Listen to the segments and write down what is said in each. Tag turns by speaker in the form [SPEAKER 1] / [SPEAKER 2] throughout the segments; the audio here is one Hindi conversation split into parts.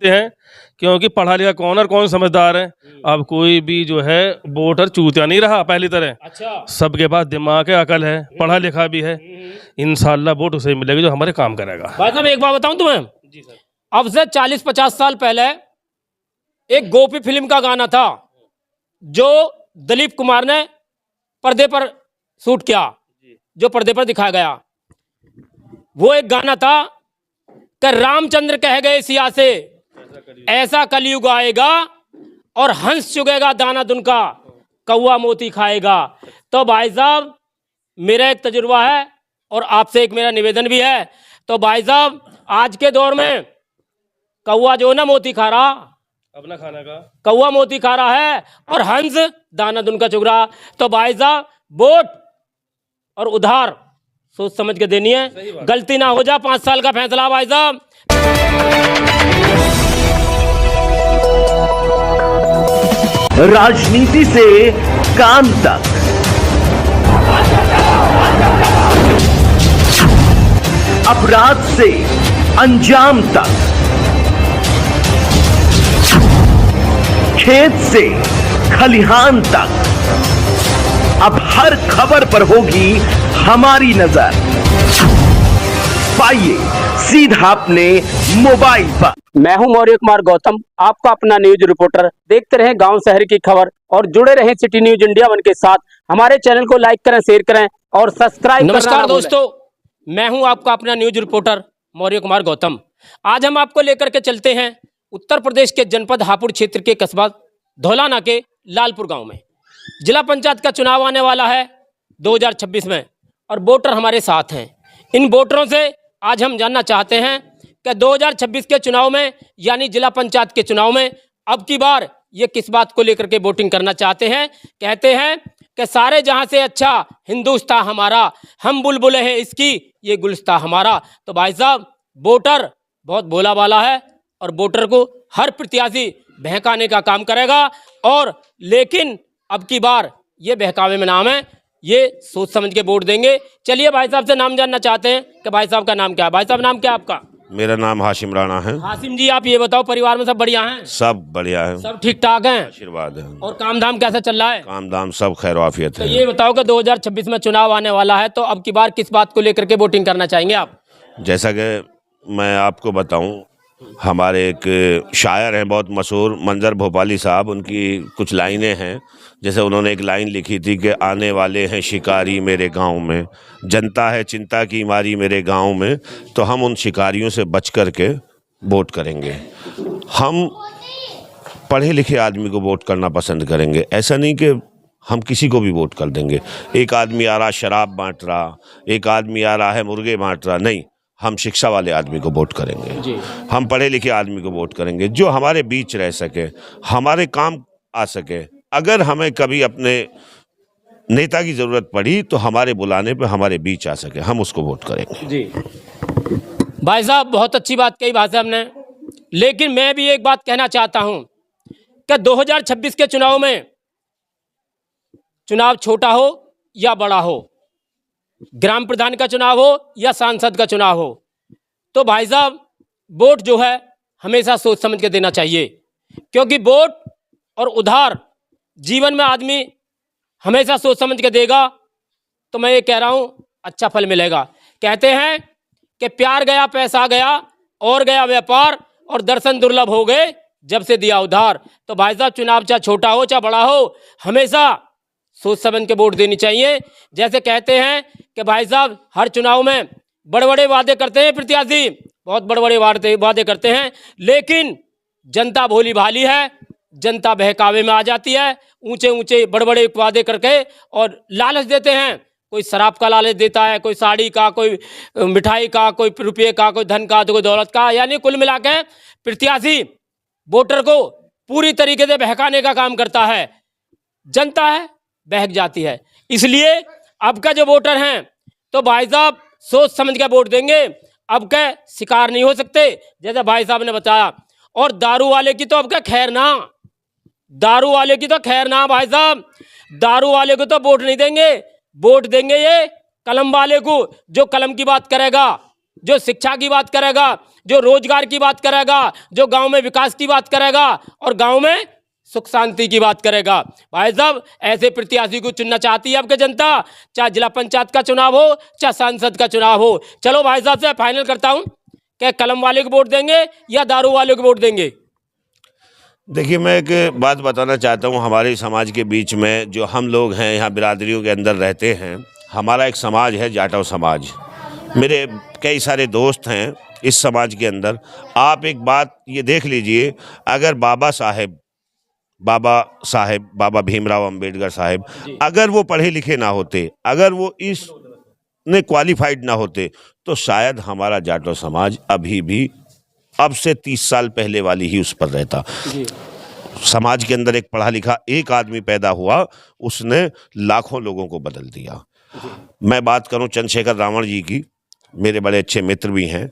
[SPEAKER 1] हैं, क्योंकि पढ़ा लिखा कौन और कौन समझदार है। अब कोई भी जो है वोटर चूतिया नहीं रहा पहली तरह।
[SPEAKER 2] अच्छा।
[SPEAKER 1] सबके पास दिमाग है, अकल है, पढ़ा लिखा भी है। इंशाल्लाह वोट उसे मिलेगा जो हमारे काम करेगा।
[SPEAKER 2] भाई साहब एक बात बताऊं तुम्हें,
[SPEAKER 1] जी सर।
[SPEAKER 2] अब से 40-50 साल पहले एक गोपी फिल्म का गाना था जो दिलीप कुमार ने पर्दे पर शूट किया, जो पर्दे पर दिखाया गया। वो एक गाना था कि रामचंद्र कह गए सिया से ऐसा कलयुग आएगा और हंस चुगेगा दाना दुनका, कौवा मोती खाएगा। तो भाई साहब मेरा एक तजुर्बा है और आपसे एक मेरा निवेदन भी है। तो भाई साहब आज के दौर में कौवा जो ना मोती खा रहा,
[SPEAKER 1] अपना खाना का
[SPEAKER 2] कौवा मोती खा रहा है और हंस दाना दुनका चुग रहा। तो भाई साहब वोट और उधार सोच समझ के देनी है, गलती ना हो जा। 5 साल का फैसला भाई साहब।
[SPEAKER 3] राजनीति से काम तक, अपराध से अंजाम तक, खेत से खलिहान तक, अब हर खबर पर होगी हमारी नजर। पाइए सीधा अपने मोबाइल पर।
[SPEAKER 2] मैं हूं मौर्य कुमार गौतम, आपका अपना न्यूज रिपोर्टर। देखते रहें गांव शहर की खबर और जुड़े रहें सिटी न्यूज इंडिया 1 के साथ। हमारे चैनल को लाइक करें, शेयर करें और सब्सक्राइब। नमस्कार दोस्तों, मैं हूं आपका अपना न्यूज रिपोर्टर मौर्य कुमार गौतम। आज हम आपको लेकर के चलते हैं उत्तर प्रदेश के जनपद हापुड़ क्षेत्र के कस्बा धौलाना के लालपुर गांव में। जिला पंचायत का चुनाव आने वाला है 2026 में और वोटर हमारे साथ हैं। इन वोटरों से आज हम जानना चाहते हैं कि 2026 के चुनाव में यानी जिला पंचायत के चुनाव में अब की बार ये किस बात को लेकर के वोटिंग करना चाहते हैं। कहते हैं कि सारे जहां से अच्छा हिंदुस्तान हमारा, हम बुलबुल हैं इसकी, ये गुलिस्तान हमारा। तो भाई साहब वोटर बहुत भोला वाला है और वोटर को हर प्रत्याशी बहकाने का काम करेगा। और लेकिन अब की बार ये बहकावे में नाम है, ये सोच समझ के वोट देंगे। चलिए भाई साहब से नाम जानना चाहते हैं कि भाई साहब का नाम क्या है। भाई साहब नाम क्या है आपका?
[SPEAKER 4] मेरा नाम हाशिम राणा है।
[SPEAKER 2] हाशिम जी आप ये बताओ, परिवार में सब बढ़िया हैं?
[SPEAKER 4] सब बढ़िया है,
[SPEAKER 2] सब ठीक ठाक हैं?
[SPEAKER 4] आशीर्वाद है।
[SPEAKER 2] और काम धाम कैसा चल रहा है?
[SPEAKER 4] काम दाम सब खैर वाफियत
[SPEAKER 2] तो
[SPEAKER 4] है।
[SPEAKER 2] ये बताओ कि 2026 में चुनाव आने वाला है, तो अब की बार किस बात को लेकर के वोटिंग करना चाहेंगे आप?
[SPEAKER 4] जैसा कि मैं आपको बताऊं, हमारे एक शायर हैं बहुत मशहूर मंजर भोपाली साहब, उनकी कुछ लाइनें हैं। जैसे उन्होंने एक लाइन लिखी थी कि आने वाले हैं शिकारी मेरे गांव में, जनता है चिंता की मारी मेरे गांव में। तो हम उन शिकारियों से बच कर के वोट करेंगे। हम पढ़े लिखे आदमी को वोट करना पसंद करेंगे। ऐसा नहीं कि हम किसी को भी वोट कर देंगे। एक आदमी आ रहा शराब बांट रहा, एक आदमी आ रहा है मुर्गे बांट रहा, नहीं, हम शिक्षा वाले आदमी को वोट करेंगे। हम पढ़े लिखे आदमी को वोट करेंगे जो हमारे बीच रह सके, हमारे काम आ सके। अगर हमें कभी अपने नेता की ज़रूरत पड़ी तो हमारे बुलाने पे हमारे बीच आ सके, हम उसको वोट करेंगे।
[SPEAKER 2] जी भाई साहब बहुत अच्छी बात कही भाई साहब ने, लेकिन मैं भी एक बात कहना चाहता हूं कि 2026 के चुनाव में चुनाव छोटा हो या बड़ा हो, ग्राम प्रधान का चुनाव हो या सांसद का चुनाव हो, तो भाई साहब वोट जो है हमेशा सोच समझ के देना चाहिए। क्योंकि वोट और उधार जीवन में आदमी हमेशा सोच समझ के देगा तो मैं ये कह रहा हूं अच्छा फल मिलेगा। कहते हैं कि प्यार गया पैसा गया और गया व्यापार और दर्शन दुर्लभ हो गए जब से दिया उधार। तो भाई साहब चुनाव चाहे छोटा हो चाहे बड़ा हो, हमेशा सोच समझ के वोट देनी चाहिए। जैसे कहते हैं कि भाई साहब हर चुनाव में बड़े बड़े वादे करते हैं प्रत्याशी, बहुत बड़े बड़े वादे करते हैं, लेकिन जनता भोली भाली है, जनता बहकावे में आ जाती है। ऊंचे ऊंचे बड़े बड़े वादे करके और लालच देते हैं। कोई शराब का लालच देता है, कोई साड़ी का, कोई मिठाई का, कोई रुपये का, कोई धन का, तो कोई दौलत का। यानी कुल मिला के प्रत्याशी वोटर को पूरी तरीके से बहकाने का काम करता है। जनता है बहक जाती है। इसलिए अब का जो वोटर हैं तो भाई साहब सोच समझ के वोट देंगे। अब के शिकार नहीं हो सकते जैसे भाई साहब ने बताया। और दारू वाले की तो अब का खैर ना, दारू वाले की तो खैर ना भाई साहब, दारू वाले को तो वोट नहीं देंगे। वोट देंगे ये कलम वाले को, जो कलम की बात करेगा जो शिक्षा की बात करेगा, जो रोजगार की बात करेगा, जो गांव में विकास की बात करेगा और गांव में सुख शांति की बात करेगा। भाई साहब, ऐसे प्रत्याशी को चुनना चाहती है आपकी जनता, चाहे जिला पंचायत का चुनाव हो, चाहे सांसद का चुनाव हो। चलो भाई साहब से फाइनल करता हूं कि कलम वाले को वोट देंगे या दारू वाले को वोट देंगे?
[SPEAKER 4] देखिए, मैं एक बात बताना चाहता हूँ। हमारे समाज के बीच में जो हम लोग हैं, यहाँ बिरादरियों के अंदर रहते हैं, हमारा एक समाज है जाटव समाज। मेरे कई सारे दोस्त हैं इस समाज के अंदर। आप एक बात ये देख लीजिए, अगर बाबा भीमराव अंबेडकर साहब अगर वो पढ़े लिखे ना होते, अगर वो इसने क्वालिफाइड ना होते, तो शायद हमारा जाटव समाज अभी भी अब से 30 साल पहले वाली ही उस पर रहता। समाज के अंदर एक पढ़ा लिखा एक आदमी पैदा हुआ, उसने लाखों लोगों को बदल दिया। मैं बात करूं चंद्रशेखर रावण जी की, मेरे बड़े अच्छे मित्र भी हैं,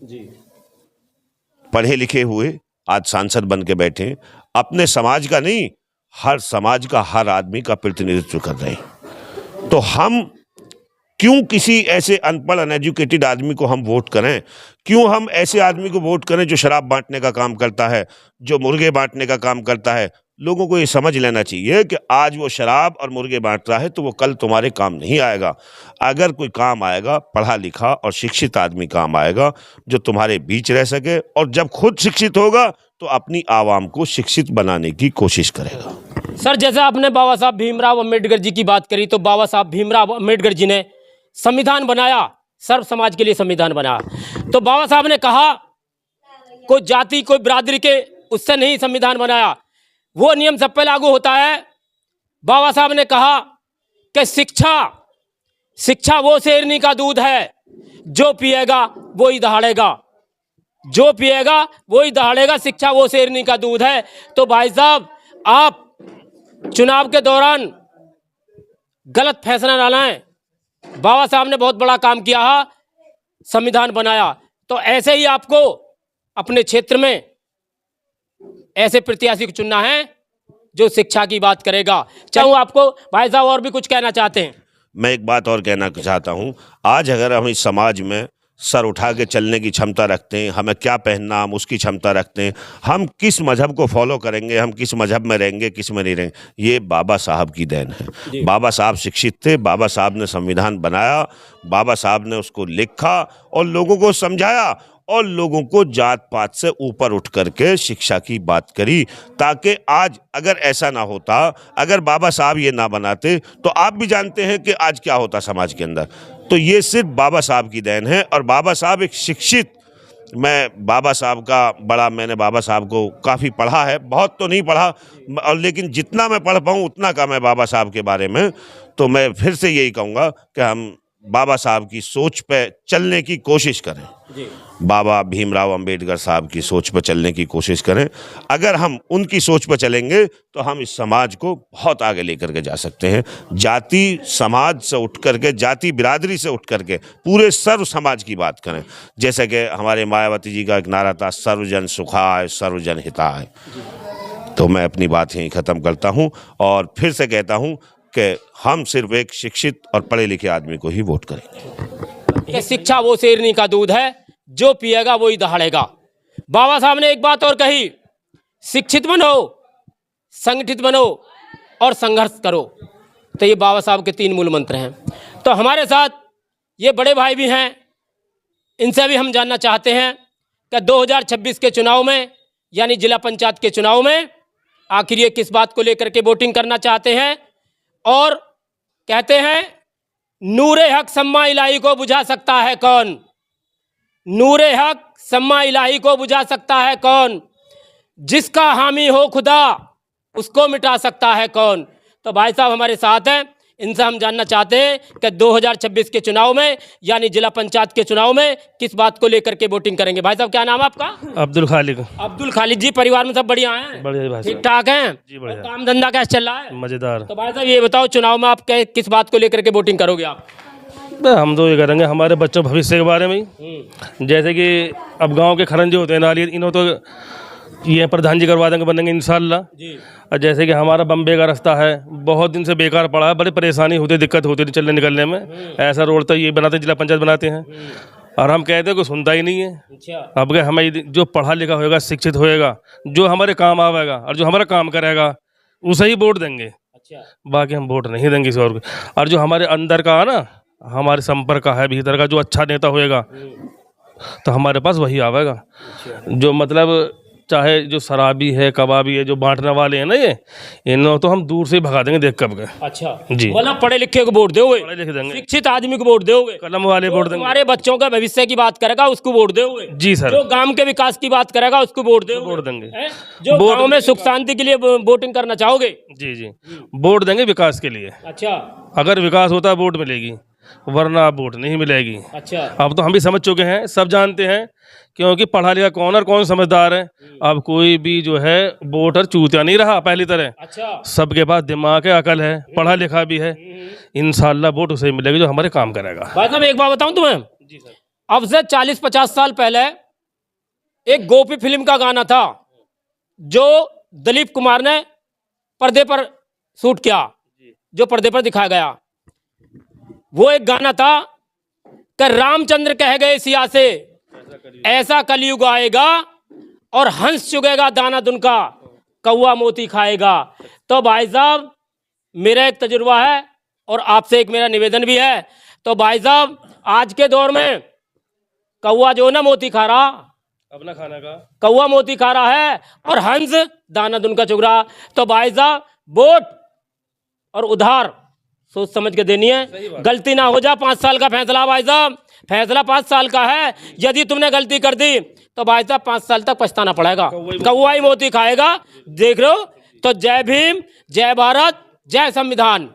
[SPEAKER 4] पढ़े लिखे हुए आज सांसद बन के बैठे, अपने समाज का नहीं, हर समाज का, हर आदमी का प्रतिनिधित्व कर रहे हैं। तो हम क्यों किसी ऐसे अनपढ़ अनएजुकेटेड आदमी को हम वोट करें? क्यों हम ऐसे आदमी को वोट करें जो शराब बांटने का काम करता है, जो मुर्गे बांटने का काम करता है? लोगों को ये समझ लेना चाहिए कि आज वो शराब और मुर्गे बांट रहा है तो वो कल तुम्हारे काम नहीं आएगा। अगर कोई काम आएगा, पढ़ा लिखा और शिक्षित आदमी काम आएगा जो तुम्हारे बीच रह सके, और जब खुद शिक्षित होगा तो अपनी आवाम को शिक्षित बनाने की कोशिश करेगा।
[SPEAKER 2] सर, जैसे आपने बाबा साहब भीमराव अंबेडकर जी की बात करी, तो बाबा साहब भीमराव अंबेडकर जी ने संविधान बनाया, सर्व समाज के लिए संविधान बनाया। तो बाबा साहब ने कहा कोई जाति, कोई बिरादरी के उससे नहीं संविधान बनाया, वो नियम सब पे लागू होता है। बाबा साहब ने कहा कि शिक्षा वो शेरनी का दूध है, जो पिएगा वो ही दहाड़ेगा, जो पिएगा वो ही दहाड़ेगा। शिक्षा वो शेरनी का दूध है। तो भाई साहब, आप चुनाव के दौरान गलत फैसला ना लाएं। बाबा साहब ने बहुत बड़ा काम किया है, संविधान बनाया। तो ऐसे ही आपको अपने क्षेत्र में ऐसे प्रत्याशी को चुनना है जो शिक्षा की बात करेगा। चाहूँ आपको भाई साहब और भी कुछ कहना चाहते हैं?
[SPEAKER 4] मैं एक बात और कहना चाहता हूँ। आज अगर हम इस समाज में सर उठा के चलने की क्षमता रखते हैं, हमें क्या पहनना हम उसकी क्षमता रखते हैं, हम किस मजहब को फॉलो करेंगे, हम किस मजहब में रहेंगे, किस में नहीं रहेंगे, ये बाबा साहब की देन है। बाबा साहब शिक्षित थे, बाबा साहब ने संविधान बनाया, बाबा साहब ने उसको लिखा और लोगों को समझाया और लोगों को जात पात से ऊपर उठ करके शिक्षा की बात करी, ताकि आज अगर ऐसा ना होता, अगर बाबा साहब ये ना बनाते, तो आप भी जानते हैं कि आज क्या होता समाज के अंदर। तो ये सिर्फ बाबा साहब की देन है। और बाबा साहब एक शिक्षित, मैं बाबा साहब का मैंने बाबा साहब को काफ़ी पढ़ा है, बहुत तो नहीं पढ़ा, और लेकिन जितना मैं पढ़ पाऊँ उतना कम है बाबा साहब के बारे में। तो मैं फिर से यही कहूँगा कि हम बाबा साहब की सोच पे चलने की कोशिश करें, बाबा भीमराव अंबेडकर साहब की सोच पर चलने की कोशिश करें। अगर हम उनकी सोच पर चलेंगे तो हम इस समाज को बहुत आगे लेकर के जा सकते हैं। जाति समाज से उठ करके, जाति बिरादरी से उठ करके पूरे सर्व समाज की बात करें। जैसे कि हमारे मायावती जी का एक नारा था, सर्वजन सुखाय सर्वजन हिताय। तो मैं अपनी बात यहीं ख़त्म करता हूँ और फिर से कहता हूँ कि हम सिर्फ एक शिक्षित और पढ़े लिखे आदमी को ही वोट करेंगे।
[SPEAKER 2] शिक्षा वो शेरनी का दूध है, जो पिएगा वो ही दहाड़ेगा। बाबा साहब ने एक बात और कही, शिक्षित बनो, संगठित बनो और संघर्ष करो। तो ये बाबा साहब के 3 मूल मंत्र हैं। तो हमारे साथ ये बड़े भाई भी हैं, इनसे भी हम जानना चाहते हैं कि 2026 के चुनाव में, यानी जिला पंचायत के चुनाव में, आखिर ये किस बात को लेकर के वोटिंग करना चाहते हैं। और कहते हैं, नूरे हक सम्मा इलाही को बुझा सकता है कौन, नूरे हक सम्मा इलाही को बुझा सकता है कौन, जिसका हामी हो खुदा उसको मिटा सकता है कौन। तो भाई साहब हमारे साथ हैं, इनसे हम जानना चाहते हैं कि 2026 के चुनाव में, यानी जिला पंचायत के चुनाव में, किस बात को लेकर के वोटिंग करेंगे। भाई साहब क्या नाम है आपका?
[SPEAKER 1] अब्दुल खालिक।
[SPEAKER 2] अब्दुल खालिद जी, परिवार में सब बढ़िया हैं?
[SPEAKER 1] बढ़िया भाई,
[SPEAKER 2] ठीक ठाक हैं
[SPEAKER 1] जी, बढ़िया।
[SPEAKER 2] काम धंधा कैसे चल रहा है?
[SPEAKER 1] मज़ेदार।
[SPEAKER 2] तो भाई साहब ये बताओ, चुनाव में आप किस बात को लेकर के वोटिंग करोगे आप?
[SPEAKER 1] हम तो ये करेंगे हमारे बच्चों भविष्य के बारे में ही। जैसे कि अब गांव के खरंजे होते हैं नाली, इन्हों तो ये प्रधान जी करवा देंगे, बनेंगे इंशाल्लाह। और जैसे कि हमारा बम्बे का रास्ता है, बहुत दिन से बेकार पड़ा है, बड़ी परेशानी होती, दिक्कत होती थी चलने निकलने में। ऐसा रोड तो ये बनाते, जिला पंचायत बनाते हैं। और हम कहते हैं कोई सुनता ही नहीं है।
[SPEAKER 2] अच्छा।
[SPEAKER 1] अब क्या हमें जो पढ़ा लिखा होएगा, शिक्षित होएगा, जो हमारे काम आवेगा और जो हमारा काम करेगा उसे ही वोट देंगे।
[SPEAKER 2] अच्छा।
[SPEAKER 1] बाकी हम वोट नहीं देंगे किसी और को। और जो हमारे अंदर का है ना, हमारे संपर्क का है, भीतर का जो अच्छा नेता होएगा तो हमारे पास वही आवेगा। जो मतलब चाहे जो शराबी है, कबाबी है, जो बांटने वाले हैं ना, ये इन्हों तो हम दूर से ही भगा देंगे देख कब के।
[SPEAKER 2] अच्छा
[SPEAKER 1] जी।
[SPEAKER 2] मतलब पढ़े लिखे को वोट दोगे,
[SPEAKER 1] पढ़े लिखे देंगे,
[SPEAKER 2] शिक्षित आदमी को वोट दोगे,
[SPEAKER 1] कलम वाले वोट देंगे,
[SPEAKER 2] हमारे बच्चों का भविष्य की बात करेगा उसको वोट दोगे।
[SPEAKER 1] जी सर।
[SPEAKER 2] जो गांव के विकास की बात करेगा उसको वोट दोगे।
[SPEAKER 1] वोट देंगे।
[SPEAKER 2] जो गांव में सुख शांति के लिए वोटिंग करना चाहोगे।
[SPEAKER 1] जी जी, वोट देंगे विकास के लिए।
[SPEAKER 2] अच्छा।
[SPEAKER 1] अगर विकास होता है वोट मिलेगी, वरना वोट नहीं मिलेगी।
[SPEAKER 2] अच्छा।
[SPEAKER 1] अब तो हम भी समझ चुके हैं, सब जानते हैं, क्योंकि पढ़ा लिखा कौन और कौन समझदार है। अब कोई भी जो है वोटर चूतिया नहीं रहा पहली तरह।
[SPEAKER 2] अच्छा।
[SPEAKER 1] सबके पास दिमाग है, अकल है, पढ़ा लिखा भी है। इंशाल्लाह वोट उसे मिलेगा जो हमारे काम करेगा।
[SPEAKER 2] भाई साहब एक बात बताऊं तुम्हें,
[SPEAKER 1] जी सर।
[SPEAKER 2] अब से 40-50 साल पहले एक गोपी फिल्म का गाना था जो दिलीप कुमार ने पर्दे पर शूट किया, जो पर्दे पर दिखाया गया। वो एक गाना था कि रामचंद्र कह गए सिया से ऐसा कलयुग आएगा और हंस चुगेगा दाना दुनका, कौवा मोती खाएगा। तो भाई साहब मेरा एक तजुर्बा है और आपसे एक मेरा निवेदन भी है। तो भाई साहब आज के दौर में कौवा जो ना मोती खा रहा,
[SPEAKER 1] अपना खाना का
[SPEAKER 2] कौवा मोती खा रहा है और हंस दाना दुनका चुग रहा। तो भाई साहब वोट और उधार सोच समझ के देनी है, गलती ना हो जा। 5 साल का फैसला भाई साहब, फैसला 5 साल का है। यदि तुमने गलती कर दी तो भाई साहब 5 साल तक पछताना पड़ेगा, कौवा ही मोती खाएगा। देख रहे हो। तो जय भीम, जय भारत, जय संविधान।